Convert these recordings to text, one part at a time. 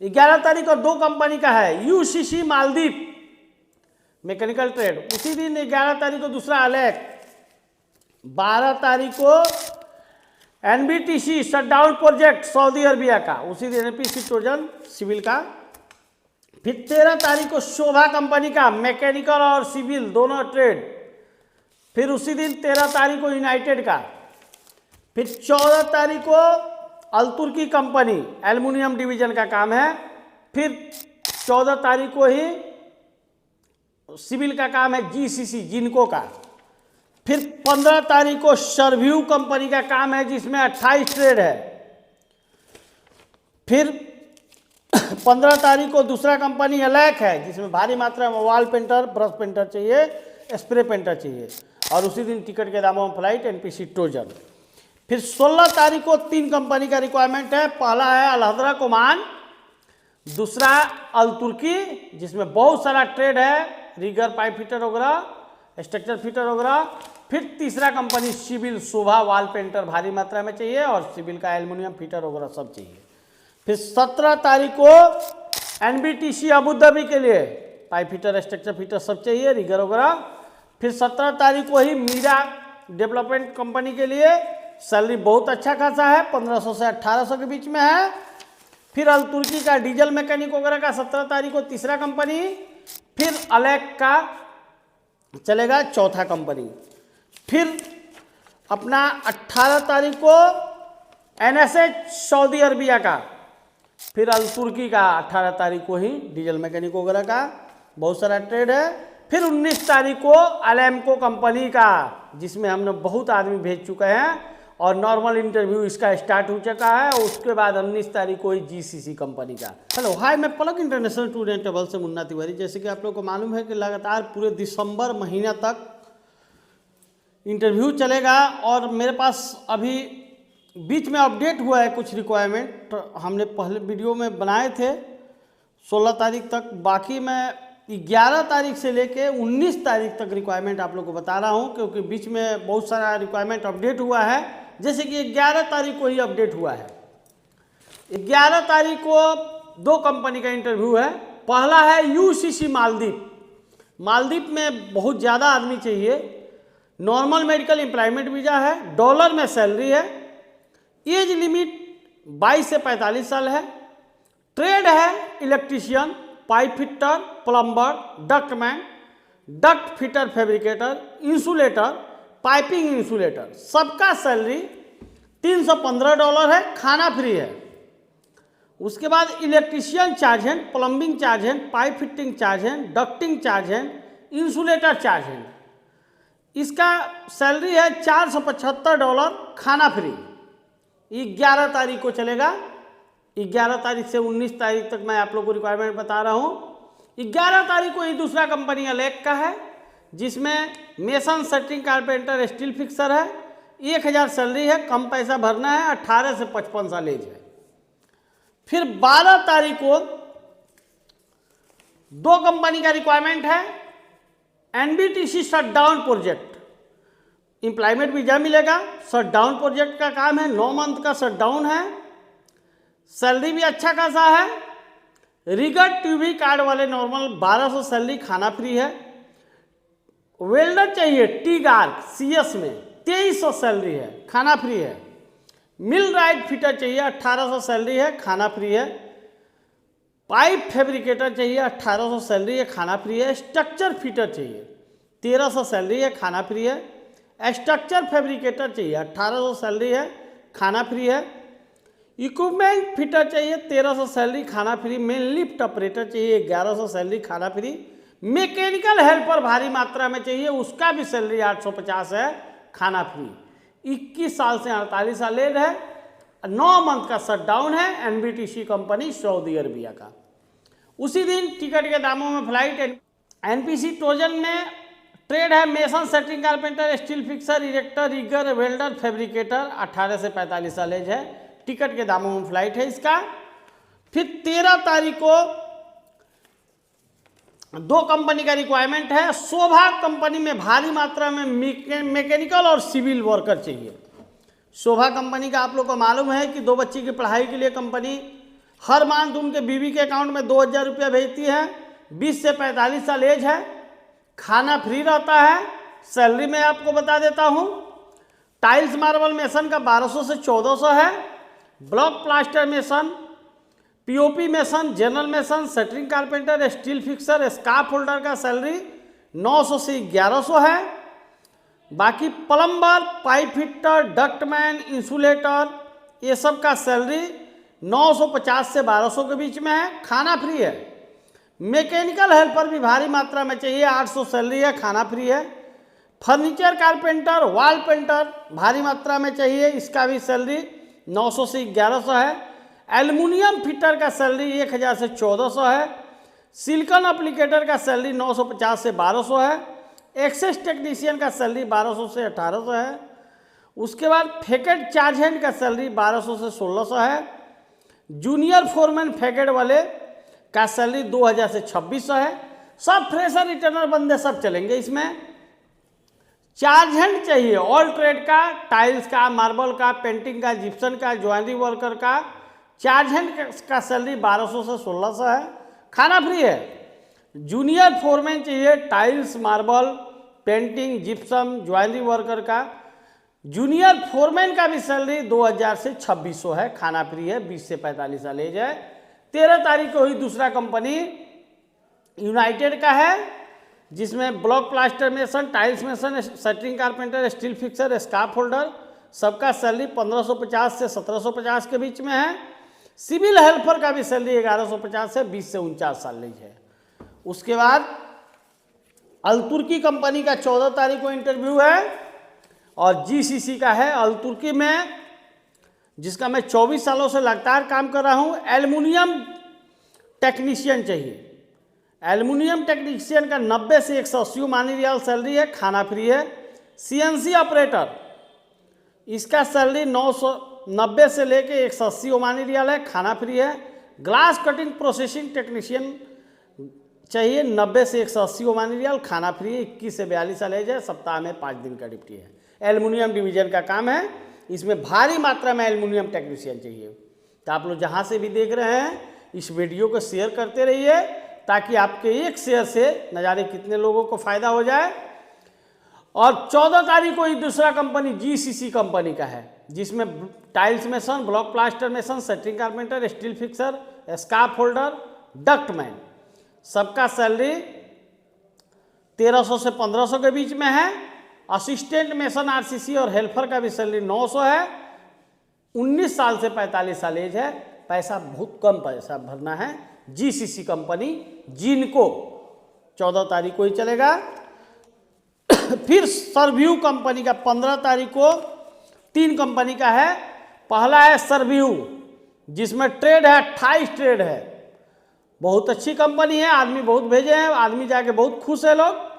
11 तारीख को 2 कंपनी का है, यूसीसी मालदीप मैकेनिकल ट्रेड। उसी दिन 11 तारीख को दूसरा अलेक। 12 तारीख को NBTC shutdown project Saudi Arabia का, उसी दिन एनपीसी ट्रोजन सिविल का। फिर 13 तारीख को शोभा कंपनी का मैकेनिकल और सिविल दोनों ट्रेड। फिर उसी दिन 13 तारीख को यूनाइटेड का। फिर 14 तारीख को अल-तुर्की कंपनी एल्युमिनियम डिवीजन का काम है। फिर 14 तारीख को ही सिविल का काम है जीसीसी जिनको का। फिर 15 तारीख को सर्व्यू कंपनी का काम है जिसमें 28 ट्रेड है। फिर 15 तारीख को दूसरा कंपनी अलेक है जिसमें भारी मात्रा में वॉल पेंटर, ब्रश पेंटर चाहिए, स्प्रे पेंटर चाहिए। और उसी दिन टिकट के दामों में फ्लाइट एनपीसी ट्रोजन। फिर 16 तारीख को 3 कंपनी का रिक्वायरमेंट है। पहला है अल-हदरा ओमान, दूसरा अल-तुर्की जिसमें बहुत सारा ट्रेड है, रिगर, पाइप फिटर वगैरह, स्ट्रक्चर फिटर वगैरह। फिर तीसरा कंपनी सिविल शोभा, वॉल पेंटर भारी मात्रा में चाहिए और सिविल का एल्युमिनियम फिटर वगैरह सब चाहिए। फिर 17 तारीख को एनबीटीसी अबू धाबी के लिए पाइप फिटर, स्ट्रक्चर फिटर सब चाहिए, रिगर वगैरह। फिर 17 तारीख को ही मीरा डेवलपमेंट कंपनी के लिए सैलरी बहुत अच्छा खासा है, 1500 से 1800 के बीच में है। फिर अल-तुर्की का डीजल मैकेनिक वगैरह का 17 तारीख को तीसरा कंपनी। फिर अलेक का चलेगा चौथा कंपनी। फिर अपना 18 तारीख को एनएसएच सऊदी अरबिया का। फिर अल-तुर्की का 18 तारीख को ही डीजल मैकेनिक वगैरह का बहुत सारा ट्रेड है। फिर 19 तारीख को अलेमको कंपनी का जिसमें हमने बहुत आदमी भेज चुके हैं और नॉर्मल इंटरव्यू इसका स्टार्ट हो चुका है। उसके बाद 19 तारीख को ही जीसीसी कंपनी का। हेलो हाय, मैं पलक इंटरनेशनल टूर एंड ट्रैवल से मुन्ना तिवारी। जैसे कि आप लोगों को मालूम है कि लगातार पूरे दिसंबर महीना तक इंटरव्यू चलेगा और मेरे पास अभी बीच में अपडेट हुआ है कुछ रिक्वायरमेंट हमने पहले वीडियो में बनाए थे 16 तारीख तक। बाकी मैं 11 तारीख से लेके 19 तारीख तक रिक्वायरमेंट आप लोग को बता रहा हूं क्योंकि बीच में बहुत सारा रिक्वायरमेंट अपडेट हुआ है। जैसे कि 11 तारीख को ही अपडेट हुआ है। 11 तारीख को 2 कंपनी का इंटरव्यू है। पहला है यूसीसी मालदीप। मालदीप में बहुत ज़्यादा आदमी चाहिए। नॉर्मल मेडिकल एम्प्लॉयमेंट वीज़ा है, डॉलर में सैलरी है, एज लिमिट 22 से 45 साल है। ट्रेड है electrician, pipe fitter, plumber, ductman, duct fitter, fabricator, insulator, piping insulator. सबका सैलरी $315 है, खाना फ्री है। उसके बाद इलेक्ट्रीशियन चार्ज है, प्लम्बिंग चार्ज है, पाइप फिटिंग चार्ज है, डक्टिंग चार्ज है, इंसुलेटर चार्ज है। इसका सैलरी है $475, खाना फ्री। 11 तारीख को चलेगा। 11 तारीख से 19 तारीख तक मैं आप लोगों को रिक्वायरमेंट बता रहा हूँ। 11 तारीख को ये दूसरा कंपनी अलेक का है जिसमें mason, shuttering, carpenter, steel fixer है। 1000 सैलरी है, कम पैसा भरना है, 18 से 55 साल एज है। फिर 12 तारीख को 2 कंपनी का रिक्वायरमेंट है। NBTC shutdown project, employment visa मिलेगा। शटडाउन प्रोजेक्ट का काम है, 9 मंथ का शटडाउन है, सैलरी भी अच्छा खासा है। रिगर ट्यूबी कार्ड वाले नॉर्मल 1200 सैलरी, खाना फ्री है। वेल्डर चाहिए टीग आर्क सीएस में 2300 सैलरी है, खाना फ्री है। मिल राइट फिटर चाहिए 1800 सैलरी है, खाना फ्री है। पाइप फैब्रिकेटर चाहिए 1800 सैलरी है, खाना फ्री है। स्ट्रक्चर फिटर चाहिए 1300 सैलरी है, खाना फ्री है। स्ट्रक्चर फैब्रिकेटर चाहिए 1800 सैलरी है, खाना फ्री है। इक्विपमेंट फिटर चाहिए 1300 सैलरी, खाना फ्री। मेन लिफ्ट ऑपरेटर चाहिए 1100 सैलरी, खाना फ्री। मैकेनिकल हेल्पर भारी मात्रा में चाहिए, उसका भी सैलरी 850 है, खाना फ्री। 21 साल से 48 साल एज है। 9 मंथ का शटडाउन है। एनबीटीसी कंपनी सऊदी अरबिया का। उसी दिन टिकट के दामों में फ्लाइट एनपीसी ट्रोजन में ट्रेड है mason, shuttering, carpenter, steel fixer, erector, rigger, welder, fabricator. 18 से 45 साल एज है। टिकट के दामों में फ्लाइट है इसका। फिर 13 तारीख को 2 कंपनी का रिक्वायरमेंट है। शोभा कंपनी में भारी मात्रा में मैकेनिकल और सिविल वर्कर चाहिए। शोभा कंपनी का आप लोग को मालूम है कि 2 बच्ची की पढ़ाई के लिए कंपनी हर मंथ उनके बीवी के अकाउंट में 2000 रुपया भेजती है। 20 से 45 साल एज है। खाना फ्री रहता है। सैलरी में आपको बता देता हूँ। टाइल्स मार्बल मेसन का 1200 से 1400 है। Block plaster mason, POP mason, general mason, shuttering carpenter, steel fixer, scarf holder का सैलरी 900 से 1100 है। बाकी plumber, pipe fitter, ductman, insulator, ये सब का सैलरी 950 से 1200 के बीच में है। खाना फ्री है। मैकेनिकल हेल्पर भी भारी मात्रा में चाहिए, 800 सैलरी है, खाना फ्री है। फर्नीचर कारपेंटर, वॉल पेंटर भारी मात्रा में चाहिए, इसका भी सैलरी 900 से 1100 है। एल्युमिनियम फिटर का सैलरी 1000 से 1400 है। सिलिकॉन एप्लीकेटर का सैलरी 950 से 1200 है। एक्सेस टेक्नीशियन का सैलरी 1200 से 1800 है। उसके बाद फैकेट चार्ज हैंड का सैलरी 1200 से 1600 है। जूनियर फोरमैन फैकेट वाले का सैलरी 2000 से 2600 है। सब फ्रेशर रिटर्नर बंदे सब चलेंगे इसमें। चार्ज हैंड चाहिए ऑल ट्रेड का, टाइल्स का, मार्बल का, पेंटिंग का, जिप्सन का, ज्वेलरी वर्कर का। चार्ज हैंड का सैलरी 1200 से 1600 है। खाना फ्री है। जूनियर फोरमैन चाहिए, tiles, marble, painting, gypsum, jewellery worker का। जूनियर फोरमैन का भी सैलरी 2000 से 2600 है। खाना फ्री है। 20 से 45 साल एज है। 13 तारीख को ही दूसरा कंपनी यूनाइटेड का है, जिसमें block plaster mason, tiles mason, shuttering carpenter, steel fixer, scarf holder सबका सैलरी 1550 से 1750 के बीच में है। सिविल हेल्पर का भी सैलरी 1150 से 20 से 49 साल एज है। उसके बाद अल-तुर्की कंपनी का 14 तारीख को इंटरव्यू है और जीसीसी का है अल-तुर्की में, जिसका मैं 24 सालों से लगातार काम कर रहा हूँ। एल्युमिनियम टेक्नीशियन चाहिए। एल्युमिनियम टेक्नीशियन का 90 से 180 ओमानी रियाल सैलरी है। खाना फ्री है। सीएनसी ऑपरेटर, इसका सैलरी 990 से लेके 180 ओमानी रियाल है। खाना फ्री है। ग्लास कटिंग प्रोसेसिंग टेक्नीशियन चाहिए, 90 से 180 ओमानी रियाल। खाना फ्री है। 21 से 42 साल एज है। सप्ताह में 5 दिन का ड्यूटी है। एल्युमिनियम डिवीजन का काम है। इसमें भारी मात्रा में एल्युमिनियम टेक्नीशियन चाहिए। तो आप लोग जहाँ से भी देख रहे हैं इस वीडियो को शेयर करते रहिए, ताकि आपके एक शेयर से न जाने कितने लोगों को फायदा हो जाए। और 14 तारीख को ही दूसरा कंपनी जीसीसी कंपनी का है, जिसमें tiles mason, block plaster mason, shuttering carpenter, steel fixer, scarf holder, ductman सबका सैलरी 1300 से 1500 के बीच में है। असिस्टेंट मेसन आरसीसी और हेल्पर का भी सैलरी 900 है। 19 साल से 45 साल एज है। पैसा बहुत कम पैसा भरना है। जीसीसी कंपनी जिनको 14 तारीख को ही चलेगा। फिर सरव्यू कंपनी का 15 तारीख को 3 कंपनी का है। पहला है सरव्यू, जिसमें ट्रेड है, 28 ट्रेड है। बहुत अच्छी कंपनी है। आदमी बहुत भेजे हैं, आदमी जाके बहुत खुश है लोग।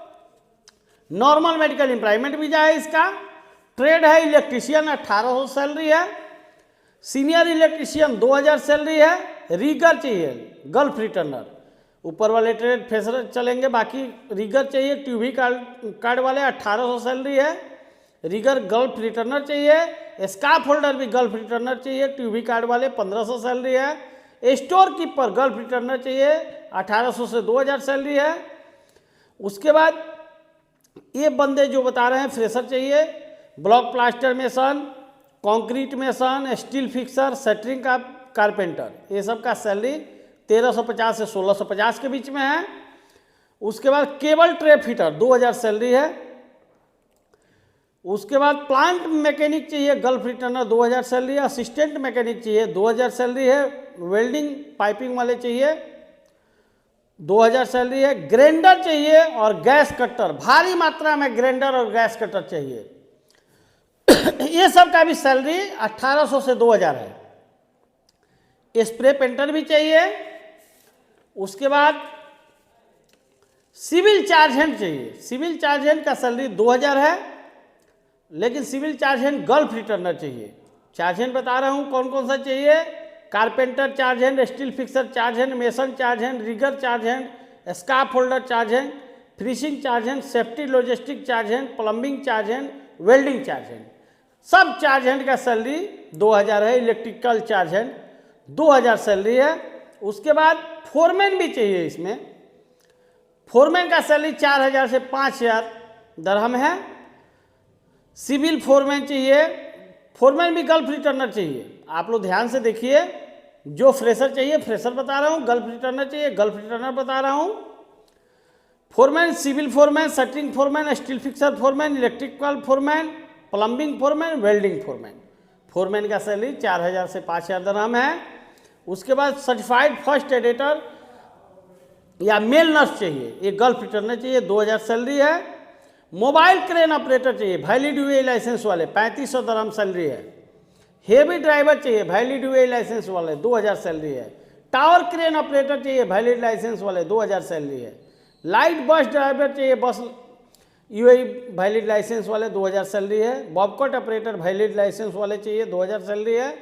नॉर्मल मेडिकल एम्प्लॉयमेंट भी जाए इसका। ट्रेड है इलेक्ट्रीशियन, 1800 सैलरी है। सीनियर इलेक्ट्रीशियन 2000 सैलरी है। रीगर चाहिए, गल्फ रिटर्नर। ऊपर वाले ट्रेड फ्रेशर चलेंगे, बाकी रीगर चाहिए। ट्यूबी कार्ड वाले 1800 सैलरी है। रीगर गल्फ रिटर्नर चाहिए। स्काफ होल्डर भी गल्फ रिटर्नर चाहिए। ट्यूबी कार्ड वाले 1500 सैलरी है। स्टोर कीपर गल्फ रिटर्नर चाहिए, 1800 से 2000 सैलरी है। उसके बाद ये बंदे जो बता रहे हैं फ्रेशर चाहिए। Block plaster mason, concrete mason, steel fixer, shuttering का कारपेंटर, ये सब का सैलरी 1350 से 1650 के बीच में है। उसके बाद केबल ट्रे फिटर 2000 सैलरी है। उसके बाद प्लांट मैकेनिक चाहिए, गल्फ रिटर्नर 2000 सैलरी है। असिस्टेंट मैकेनिक चाहिए, 2000 सैलरी है। वेल्डिंग पाइपिंग वाले चाहिए, 2000 सैलरी है। ग्राइंडर चाहिए और गैस कटर, भारी मात्रा में ग्राइंडर और गैस कटर चाहिए। ये सब का भी सैलरी 1800 से 2000 है। स्प्रे पेंटर भी चाहिए। उसके बाद सिविल चार्ज हैंड चाहिए। सिविल चार्ज हैंड का सैलरी 2000 है, लेकिन civil charge hand gulf returner चाहिए। चार्ज हैंड बता रहा हूँ कौन कौन सा चाहिए। Carpenter charge hand, steel fixer charge hand, mason charge hand, rigger charge hand, scaffolder charge hand, finishing charge hand, safety logistic charge hand, plumbing charge hand, welding charge hand. सब charge hand का salary 2000 है। Electrical charge hand 2000 salary है। उसके बाद foreman भी चाहिए, इसमें foreman का सैलरी 4000 से 5000 दरहम है। सिविल फोरमैन चाहिए, फोरमैन भी गल्फ रिटर्नर चाहिए। आप लोग ध्यान से देखिए, जो फ्रेशर चाहिए फ्रेशर बता रहा हूँ, गल्फ रिटर्नर चाहिए गल्फ रिटर्नर बता रहा हूँ। Foreman, civil foreman, shuttering foreman, steel fixer foreman, electrical foreman, plumbing foreman, welding foreman. Foreman का सैलरी 4000 से 5000 दरहम है। उसके बाद सर्टिफाइड फर्स्ट एडिटर या मेल नर्स चाहिए, ये गल्फ रिटर्नर चाहिए, 2000 सैलरी है। मोबाइल क्रेन ऑपरेटर चाहिए वैलिड यूए लाइसेंस वाले, 3500 दरहम सैलरी है। हेवी ड्राइवर चाहिए वैलिड यूए लाइसेंस वाले, 2000 सैलरी है। टावर क्रेन ऑपरेटर चाहिए वैलिड लाइसेंस वाले, 2000 सैलरी है। लाइट बस ड्राइवर चाहिए, बस यूए वैलिड लाइसेंस वाले, 2000 सैलरी है। बॉबकट ऑपरेटर वैलिड लाइसेंस वाले चाहिए, 2000 सैलरी है।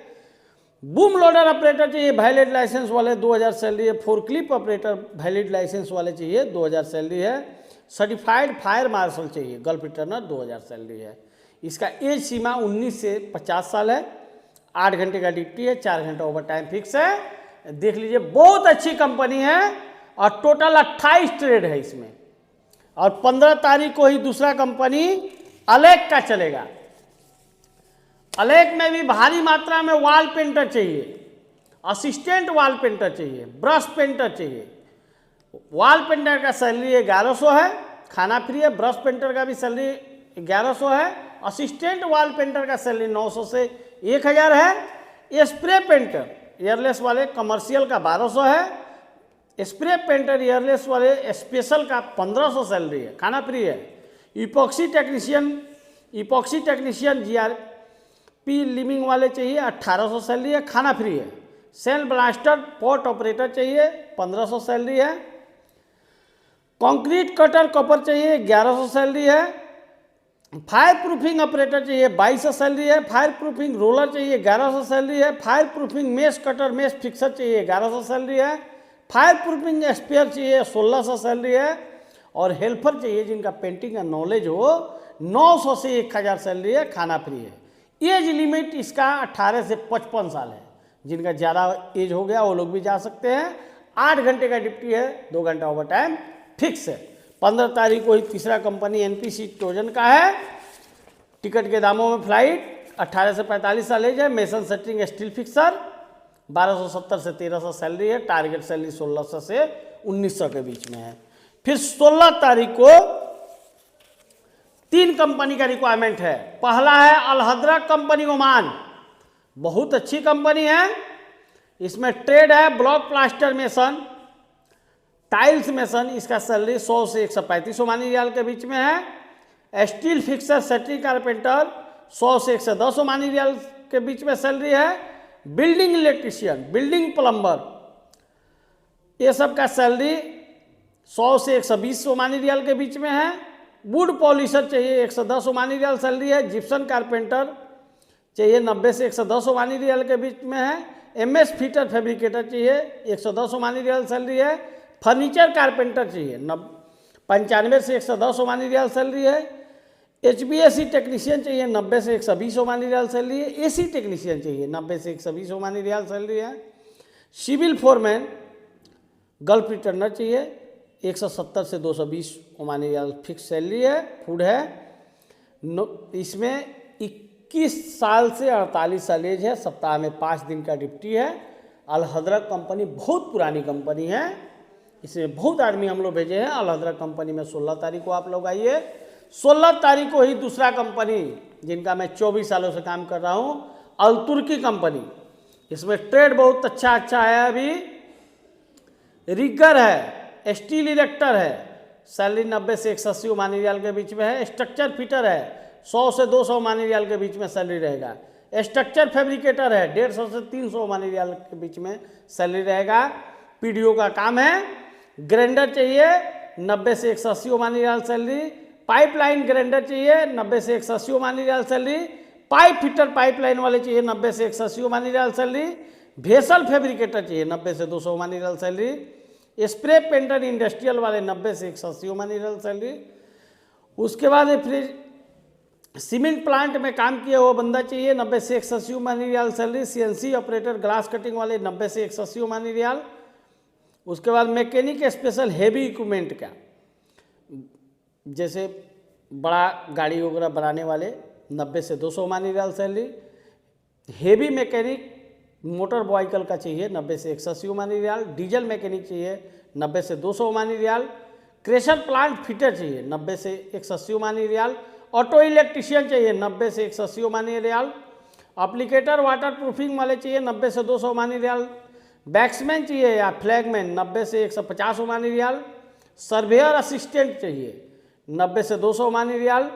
बूम लोडर ऑपरेटर चाहिए वैलिड लाइसेंस वाले, 2000 सैलरी है। फोरक्लिप ऑपरेटर वैलिड लाइसेंस वाले चाहिए, 2000 सैलरी है। सर्टिफाइड फायर मार्शल चाहिए गल्फ रिटर्नर, 2000 सैलरी है। इसका एज सीमा 19 से 50 साल है। 8 घंटे का ड्यूटी है, 4 घंटा ओवर टाइम फिक्स है। देख लीजिए, बहुत अच्छी कंपनी है और टोटल 28 ट्रेड है इसमें। और 15 तारीख को ही दूसरा कंपनी अलेक का चलेगा। अलेक में भी भारी मात्रा में वॉल पेंटर चाहिए, असिस्टेंट वॉल पेंटर चाहिए, ब्रश पेंटर चाहिए। वॉल पेंटर का सैलरी 1100 है, खाना फ्री है। ब्रश पेंटर का भी सैलरी 1100 है। असिस्टेंट वॉल पेंटर का सैलरी 900 से 1000 है। स्प्रे पेंटर एयरलेस वाले कमर्शियल का 1200 है। स्प्रे पेंटर एयरलेस वाले स्पेशल का 1500 सैलरी है, खाना फ्री है। इपॉक्सी टेक्नीशियन जीआरपी लिमिंग वाले चाहिए, 1800 सैलरी है, खाना फ्री है। सेल ब्लास्टर पॉट ऑपरेटर चाहिए, 1500 सैलरी है। कंक्रीट कटर कॉपर चाहिए, 1100 सैलरी है। फायर प्रूफिंग ऑपरेटर चाहिए, 2200 सैलरी है। फायर प्रूफिंग रोलर चाहिए, 1100 सैलरी है। Fire proofing mesh cutter mesh fixer चाहिए, 1100 सैलरी है। फायर प्रूफिंग स्पेयर चाहिए, 1600 सैलरी है। और हेल्पर चाहिए जिनका पेंटिंग का नॉलेज हो, 900 से 1000 सैलरी है, खाना फ्री है। एज लिमिट इसका 18 से 55 साल है। जिनका ज़्यादा एज हो गया वो लोग भी जा सकते हैं। 8 घंटे का ड्यूटी है, 2 घंटा ओवर टाइम फिक्स है। 15 तारीख को ही तीसरा कंपनी एनपीसी टोजन का है। टिकट के दामों में फ्लाइट 18 से 45 साल एज है। मेसन सेटिंग स्टील फिक्सर 1270 से 1300 सैलरी है। टारगेट सैलरी 1600 से 1900 के बीच में है। फिर 16 तारीख को 3 कंपनी का रिक्वायरमेंट है। पहला है अलहदरा कंपनी ओमान, बहुत अच्छी कंपनी है। इसमें ट्रेड है block plaster mason, tiles mason. इसका सैलरी 100 से 135 ओमानी रियाल के बीच में है। स्टील फिक्सर सेट्री कारपेंटर 100 से 110 ओमानी रियाल के बीच में सैलरी है। बिल्डिंग इलेक्ट्रीशियन, बिल्डिंग प्लम्बर, ये सब का सैलरी 100 से 120 ओमानी रियाल के बीच में है। वुड पॉलिशर चाहिए, 110 ओमानी रियाल सैलरी है। जिप्सन कारपेंटर चाहिए, 90 से 110 ओमानी रियाल के बीच में है। एमएस फिटर फैब्रिकेटर चाहिए, 110 ओमानी रियाल सैलरी है। फर्नीचर कारपेंटर चाहिए, 95 से 110 ओमानी रियाल सैलरी है। एचबीएसी टेक्नीशियन चाहिए, 90 से 120 ओमानी रियाल सैलरी है। एसी टेक्नीशियन चाहिए, 90 से 120 ओमानी रियाल सैलरी है। सिविल फोरमैन गल्फ रिटर्नर चाहिए, 170 से 220 ओमानी रियाल फिक्स सैलरी है। फूड है, इसमें 21 साल से 48 साल एज है। सप्ताह में 5 दिन का ड्यूटी है। अलहदरा कंपनी बहुत पुरानी कंपनी है, इसमें बहुत आदमी हम लोग भेजे हैं। अलहदरा कंपनी में 16 तारीख को आप लोग आइए। 16 तारीख को ही दूसरा कंपनी जिनका मैं 24 सालों से काम कर रहा हूँ, अल-तुर्की कंपनी। इसमें ट्रेड बहुत अच्छा है। अभी रिगर है, स्टील इरेक्टर है, सैलरी 90 से 180 ओमानी रियाल के बीच में है। स्ट्रक्चर फिटर है, 100 से 200 ओमानी रियाल के बीच में सैलरी रहेगा। स्ट्रक्चर फैब्रिकेटर है, 150 से 300 ओमानी रियाल के बीच में सैलरी रहेगा। पीडीओ का काम है। ग्राइंडर चाहिए, 90 से 180 Omani rial salary. Pipeline grinder चाहिए, 90 से 180 Omani rial salary. Pipe fitter pipeline वाले चाहिए, 90 से 180 Omani rial salary. Vessel fabricator चाहिए, 90 से 200 Omani rial salary. Spray painter industrial वाले 90 से 180 ओमानी रियाल सैलरी। उसके बाद सीमेंट प्लांट में काम किया हुआ बंदा चाहिए, 90 से 180 Omani rial salary. CNC operator glass cutting वाले 90 से 180 ओमानी रियाल। उसके बाद मैकेनिक स्पेशल हेवी इक्विपमेंट का, जैसे बड़ा गाड़ी वगैरह बनाने वाले 90 से 200 Omani rial salary. Heavy mechanic motor vehicle का चाहिए 90 से 180 ओमानी रियाल। डीजल मैकेनिक चाहिए 90 से 200 Omani riyal. Crusher plant fitter चाहिए 90 से 180 ओमानी रियाल। ऑटो इलेक्ट्रिशियन चाहिए 90 से 180 Omani riyal. Applicator water proofing वाले चाहिए 90 से 200 ओमानी रियाल। बैट्समैन चाहिए या फ्लैगमैन 90 से 150 ओमानी रियाल। सर्वेयर असिस्टेंट चाहिए 90 से 200 ओमानी रियाल।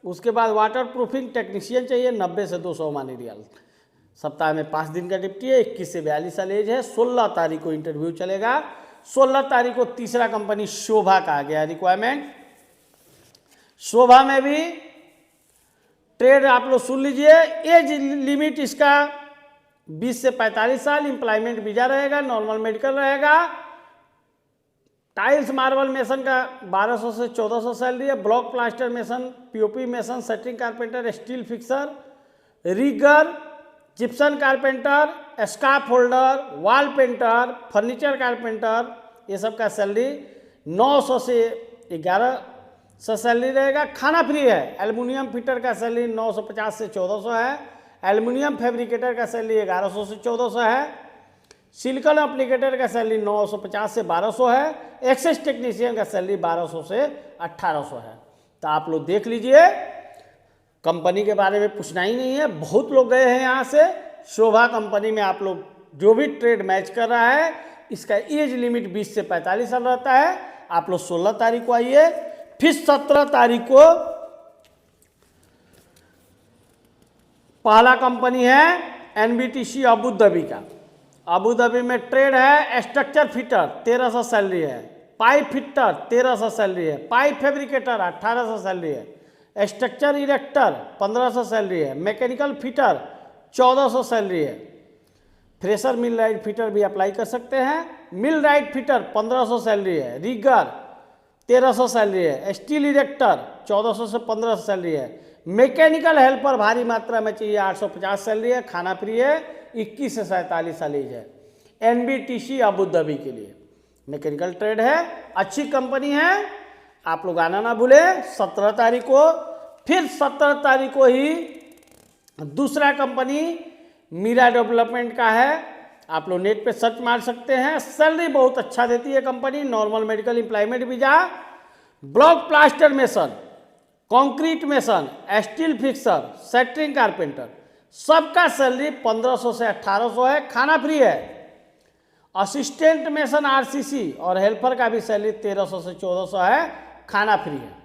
उसके बाद वाटर प्रूफिंग टेक्नीशियन चाहिए 90 से 200 ओमानी रियाल। सप्ताह में 5 दिन का ड्यूटी है। 21 से 42 साल एज है। 16 तारीख को इंटरव्यू चलेगा। 16 तारीख को तीसरा कंपनी शोभा का आ गया रिक्वायरमेंट। शोभा में भी ट्रेड आप लोग सुन लीजिए। एज लिमिट इसका 20 से 45 साल। एम्प्लॉयमेंट वीजा रहेगा, नॉर्मल मेडिकल रहेगा। टाइल्स मार्बल मेसन का 1200 से 1400 सैलरी है। Block plaster mason, POP mason, shuttering carpenter, steel fixer, rigger, gypsum carpenter, scaffolder, wall painter, furniture carpenter, ये सब का सैलरी 900 से 1100 सैलरी रहेगा। खाना फ्री है। एल्युमिनियम फिटर का सैलरी 950 से 1400 है। एल्युमिनियम फैब्रिकेटर का सैलरी 1100 से 1400 है। सिलिकॉन एप्लीकेटर का सैलरी 950 से 1200 है। एक्सेस टेक्नीशियन का सैलरी 1200 से 1800 है। तो आप लोग देख लीजिए, कंपनी के बारे में पूछना ही नहीं है। बहुत लोग गए हैं यहाँ से। शोभा कंपनी में आप लोग जो भी ट्रेड मैच कर रहा है, इसका एज लिमिट 20 से 45 साल रहता है। आप लोग 16 तारीख को आइए। फिर 17 तारीख को पहला कंपनी है एनबीटीसी अबू धाबी का। अबू धाबी में ट्रेड है स्ट्रक्चर फिटर 1300 सैलरी है। पाइप फिटर 1300 सैलरी है। पाइप फैब्रिकेटर 1800 सैलरी है। स्ट्रक्चर इरेक्टर 1500 सैलरी है। मैकेनिकल फिटर 1400 सैलरी है। फ्रेशर मिल राइट फिटर भी अप्लाई कर सकते हैं। मिल राइट फिटर 1500 सैलरी है। रिगर 1300 सैलरी है। स्टील इरेक्टर 1400 से 1500 सैलरी है। मैकेनिकल हेल्पर भारी मात्रा में चाहिए 850 सैलरी है। खाना फ्री है। 21 से 47 साल एज है। एनबीटीसी अबू धाबी के लिए मैकेनिकल ट्रेड है। अच्छी कंपनी है, आप लोग आना ना भूले 17 तारीख को। फिर 17 तारीख को ही दूसरा कंपनी मीरा डेवलपमेंट का है। आप लोग नेट पे सर्च मार सकते हैं। सैलरी बहुत अच्छा देती है company. Normal medical employment visa. Block plaster mason, concrete mason, steel fixer, shuttering carpenter, सबका सैलरी 1500 से 1800 है। खाना फ्री है। असिस्टेंट मेसन आरसीसी और हेल्पर का भी सैलरी 1300 से 1400 है। खाना फ्री है।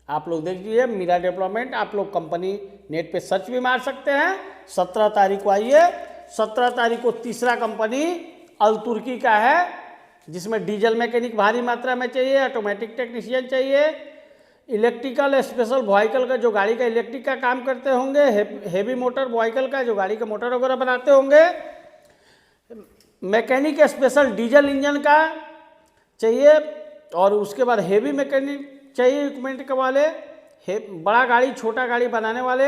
आप लोग देख लीजिए मीरा डेवलपमेंट। आप लोग कंपनी नेट पे सर्च भी मार सकते हैं। 17 तारीख को आइए। 17 तारीख को तीसरा कंपनी अल तुर्की का है, जिसमें डीजल मैकेनिक भारी मात्रा में चाहिए। ऑटोमेटिक टेक्नीशियन चाहिए। इलेक्ट्रिकल स्पेशल व्हीकल का, जो गाड़ी का इलेक्ट्रिक का काम करते होंगे। हेवी मोटर व्हीकल का, जो गाड़ी का मोटर वगैरह बनाते होंगे। मैकेनिक स्पेशल डीजल इंजन का चाहिए। और उसके बाद हेवी मैकेनिक चाहिए इक्विपमेंट के वाले। बड़ा गाड़ी छोटा गाड़ी बनाने वाले।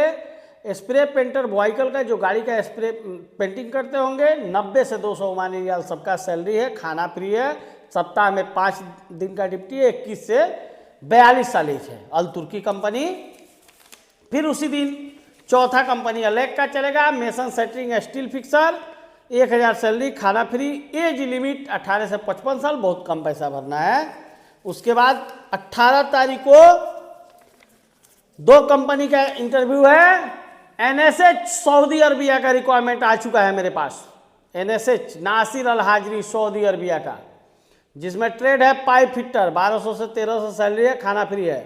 स्प्रे पेंटर व्हीकल का, जो गाड़ी का स्प्रे पेंटिंग करते होंगे। 90 से 200 ओमानी रियाल सबका सैलरी है। खाना फ्री है। सप्ताह में 5 दिन का ड्यूटी है। 21 से 42 साल एज है। अल तुर्की कंपनी। फिर उसी दिन चौथा कंपनी अलेक का चलेगा। Mason shuttering steel fixer 1000 salary. खाना फ्री। एज लिमिट 18 से 55 साल। बहुत कम पैसा भरना है। उसके बाद 18 तारीख को 2 कंपनी का इंटरव्यू है। एनएसएच सऊदी अरबिया का रिक्वायरमेंट आ चुका है मेरे पास। एनएसएच नासिर अल हाजरी सऊदी अरबिया का, जिसमें ट्रेड है पाइप फिटर 1200 से 1300 सैलरी है। खाना फ्री है।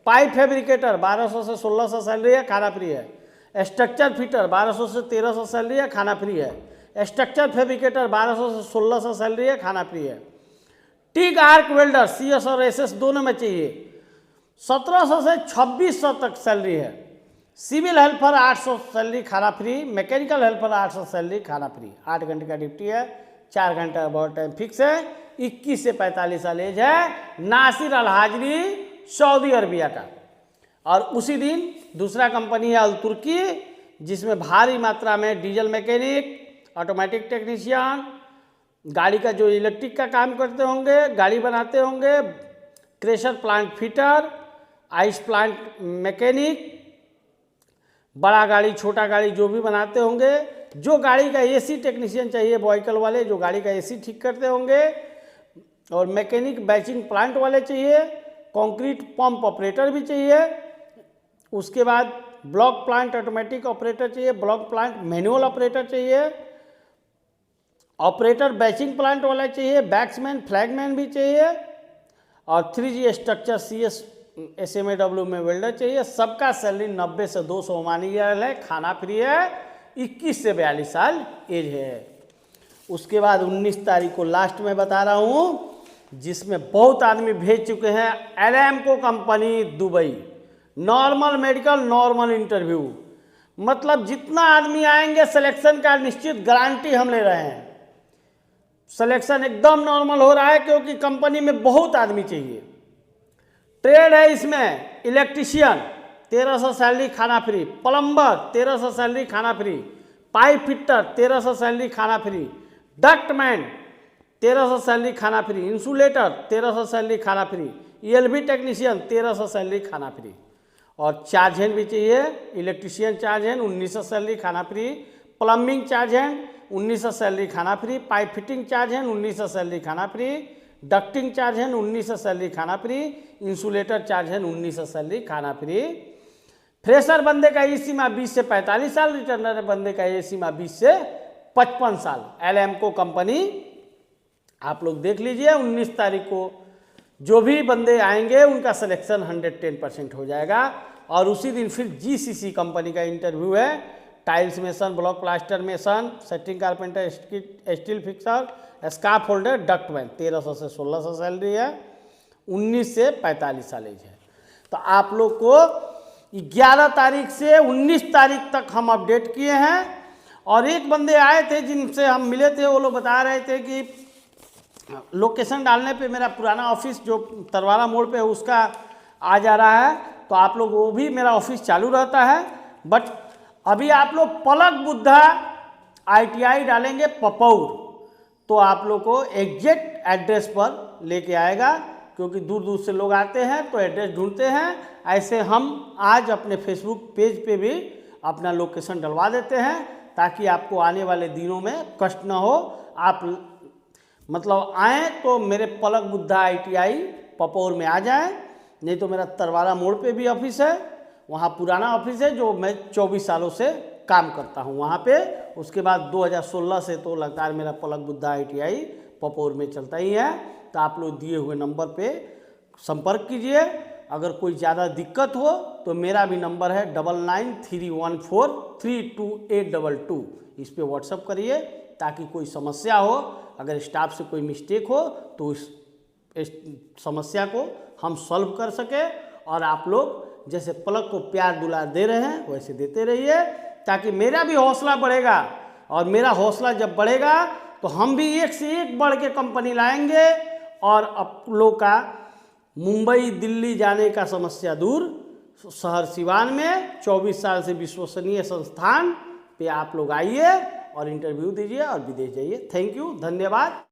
पाइप फैब्रिकेटर 1200 से 1600 सैलरी है। खाना फ्री है। स्ट्रक्चर फिटर 1200 से 1300 सैलरी है। खाना फ्री है। स्ट्रक्चर फैब्रिकेटर 1200 से 1600 सैलरी है। खाना फ्री है। टिग आर्क वेल्डर सीएस और एसएस दोनों में चाहिए। 1700 से 2600 तक सैलरी है। Civil helper 800 salary. खाना फ्री। Mechanical helper 800 salary. खाना फ्री। 8 घंटे का ड्यूटी है। 4 घंटा बहुत टाइम फिक्स है। 21 से 45 साल एज है। नासिर अल हाजरी सऊदी अरबिया का। और उसी दिन दूसरा कंपनी है अल तुर्की, जिसमें भारी मात्रा में डीजल मैकेनिक, ऑटोमेटिक टेक्नीशियन, गाड़ी का जो इलेक्ट्रिक का काम करते होंगे, गाड़ी बनाते होंगे, crusher plant fitter, ice plant mechanic, बड़ा गाड़ी छोटा गाड़ी जो भी बनाते होंगे, जो गाड़ी का एसी टेक्नीशियन चाहिए व्हीकल वाले जो गाड़ी का एसी ठीक करते होंगे, और मैकेनिक बैचिंग प्लांट वाले चाहिए, कंक्रीट पंप ऑपरेटर भी चाहिए, उसके बाद ब्लॉक प्लांट ऑटोमेटिक ऑपरेटर चाहिए, ब्लॉक प्लांट मैनुअल ऑपरेटर चाहिए, ऑपरेटर बैचिंग प्लांट वाला चाहिए, बैट्समैन फ्लैगमैन भी चाहिए, और 3G स्ट्रक्चर CS SMAW में वेल्डर चाहिए। सबका सैलरी 90 से 200 मानी है, खाना फ्री है, 21 से 42 साल एज है। उसके बाद 19 तारीख को लास्ट में बता रहा हूँ, जिसमें बहुत आदमी भेज चुके हैं, Aramco company Dubai, normal medical normal interview, मतलब जितना आदमी आएंगे सिलेक्शन का निश्चित गारंटी हम ले रहे हैं। सिलेक्शन एकदम नॉर्मल हो रहा है क्योंकि कंपनी में बहुत आदमी चाहिए। ट्रेड है इसमें इलेक्ट्रीशियन 1300 सैलरी खाना फ्री, प्लम्बर 1300 सैलरी खाना फ्री, पाइप फिटर 1300 सैलरी खाना फ्री, डक्टमैन 1300 सैलरी खाना फ्री, इंसुलेटर 1300 सैलरी खाना फ्री, ELB टेक्नीशियन 1300 सैलरी खाना फ्री, और चार्ज हैंड भी चाहिए, इलेक्ट्रीशियन चार्ज हैंड 1900 सैलरी खाना free, plumbing charge hand 1900 salary खाना free, pipe fitting charge hand 1900 salary खाना free, ducting charge hand 1900 salary खाना free, insulator charge hand 1900 salary खाना free. Fresher बंदे का ये सीमा 20 से 45 साल, रिटर्नर बंदे का ये सीमा 20 से 55 साल। एराम्को कंपनी आप लोग देख लीजिए। 19 तारीख को जो भी बंदे आएंगे उनका सिलेक्शन 110% हो जाएगा, और उसी दिन फिर GCC कंपनी का इंटरव्यू है, tiles mason, block plaster mason, setting carpenter, steel fixer, scarf holder, ductman 1300 से 1600 सैलरी है, 19 से 45 साल एज है। तो आप लोग को 11 तारीख से 19 तारीख तक हम अपडेट किए हैं, और एक बंदे आए थे जिनसे हम मिले थे, वो लोग बता रहे थे कि लोकेशन डालने पे मेरा पुराना ऑफिस जो तरवारा मोड़ पे है उसका आ जा रहा है, तो आप लोग वो भी मेरा ऑफिस चालू रहता है। बट अभी आप लोग पलक बुद्धा ITI डालेंगे पपौर, तो आप लोग को एग्जैक्ट एड्रेस पर लेके आएगा, क्योंकि दूर दूर से लोग आते हैं तो एड्रेस ढूंढते हैं। ऐसे हम आज अपने फेसबुक पेज पे भी अपना लोकेशन डलवा देते हैं, ताकि आपको आने वाले दिनों में कष्ट ना हो। आप मतलब आएँ तो मेरे पलक बुद्धा ITI पपौर में आ जाएं, नहीं तो मेरा तरवारा मोड़ पे भी ऑफिस है, वहाँ पुराना ऑफिस है जो मैं 24 सालों से काम करता हूँ वहाँ पे। उसके बाद 2016 से तो लगातार मेरा पलक बुद्धा ITI पपौर में चलता ही है। तो आप लोग दिए हुए नंबर पे संपर्क कीजिए। अगर कोई ज़्यादा दिक्कत हो तो मेरा भी नंबर है 9931432822, इस पर व्हाट्सअप करिए, ताकि कोई समस्या हो, अगर स्टाफ से कोई मिस्टेक हो तो इस समस्या को हम सॉल्व कर सके। और आप लोग जैसे पलक को प्यार दुलार दे रहे हैं वैसे देते रहिए, ताकि मेरा भी हौसला बढ़ेगा, और मेरा हौसला जब बढ़ेगा तो हम भी एक से एक बढ़ के कंपनी लाएंगे, और आप लोग का मुंबई दिल्ली जाने का समस्या दूर, शहर सिवान में 24 साल से विश्वसनीय संस्थान पे आप लोग आइए और इंटरव्यू दीजिए और विदेश जाइए। थैंक यू, धन्यवाद।